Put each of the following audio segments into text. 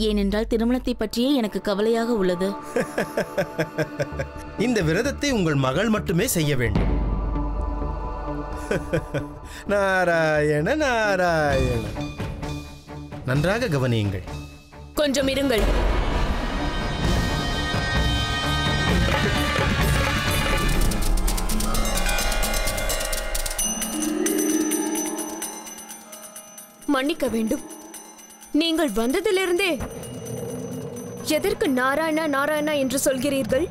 ஏனென்றால் திருமணத்தை பற்றியே எனக்கு கவலையாக உள்ளது. இந்த விரதத்தை உங்கள் மகள் மட்டுமே செய்ய வேண்டும். நாராயண நாராயண. நன்றாக கவனியுங்கள். கொஞ்சம் இருங்கள். மன்னிக்க வேண்டும். நீங்கள் வந்ததிலிருந்தே எதற்கு நாராயணா நாராயணா என்று சொல்கிறீர்கள்?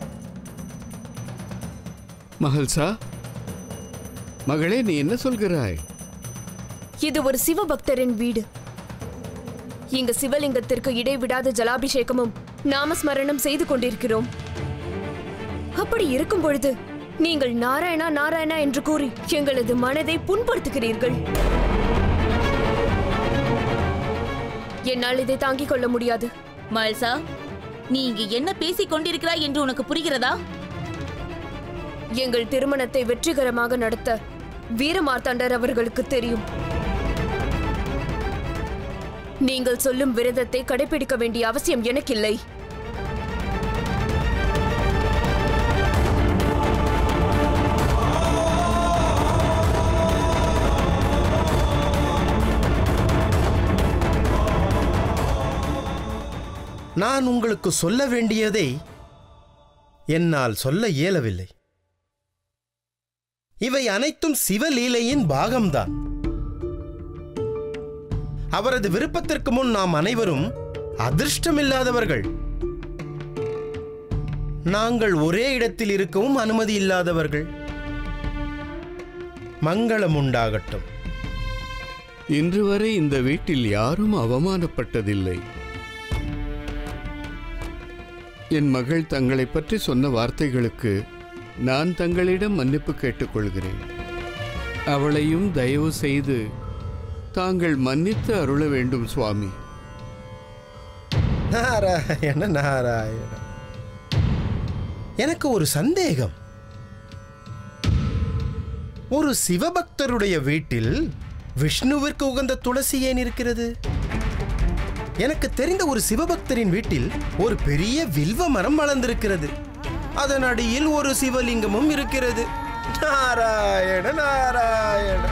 மகள்சா, மகளே, நீ என்ன சொல்கிறாய்? இது ஒரு சிவபக்தரின் வீடு. இங்கு சிவலிங்கத்திற்கு இடைவிடாத ஜலாபிஷேகமும் நாமஸ்மரணம் செய்து கொண்டிருக்கிறோம். அப்படி இருக்கும் பொழுது நீங்கள் நாராயணா நாராயணா என்று கூறி எங்களது மனதை புண்படுத்துகிறீர்கள். என்னால் இதை தாங்கிக் கொள்ள முடியாது. மல்சா, நீ இங்கு என்ன பேசிக் கொண்டிருக்கிறாய் என்று உனக்கு புரிகிறதா? எங்கள் திருமணத்தை வெற்றிகரமாக நடத்த வீரமார்த்தாண்டர் அவர்களுக்கு தெரியும். நீங்கள் சொல்லும் விரதத்தை கடைபிடிக்க வேண்டிய அவசியம் எனக்கில்லை. நான் உங்களுக்கு சொல்ல வேண்டியதை என்னால் சொல்ல இயலவில்லை. இவை அனைத்தும் சிவலீலையின் பாகம்தான். அவரது விருப்பத்திற்கு முன் நாம் அனைவரும் அதிர்ஷ்டமில்லாதவர்கள். நாங்கள் ஒரே இடத்தில் இருக்கவும் அனுமதி இல்லாதவர்கள். மங்களம் உண்டாகட்டும். இன்று வரை இந்த வீட்டில் யாரும் அவமானப்பட்டதில்லை. என் மகள் தங்களை பற்றி சொன்ன வார்த்தைகளுக்கு நான் தங்களிடம் மன்னிப்பு கேட்டுக்கொள்கிறேன். அவளையும் தயவு செய்து தாங்கள் மன்னித்து அருள வேண்டும் சுவாமி. நாராயண நாராயண. எனக்கு ஒரு சந்தேகம். ஒரு சிவபக்தருடைய வீட்டில் விஷ்ணுவிற்கு உகந்த துளசி ஏன் இருக்கிறது? எனக்கு தெரிந்த ஒரு சிவபக்தரின் வீட்டில் ஒரு பெரிய வில்வ மரம் வளர்ந்திருக்கிறது. அதன் அடியில் ஒரு சிவலிங்கமும் இருக்கிறது. நாராயண நாராயண.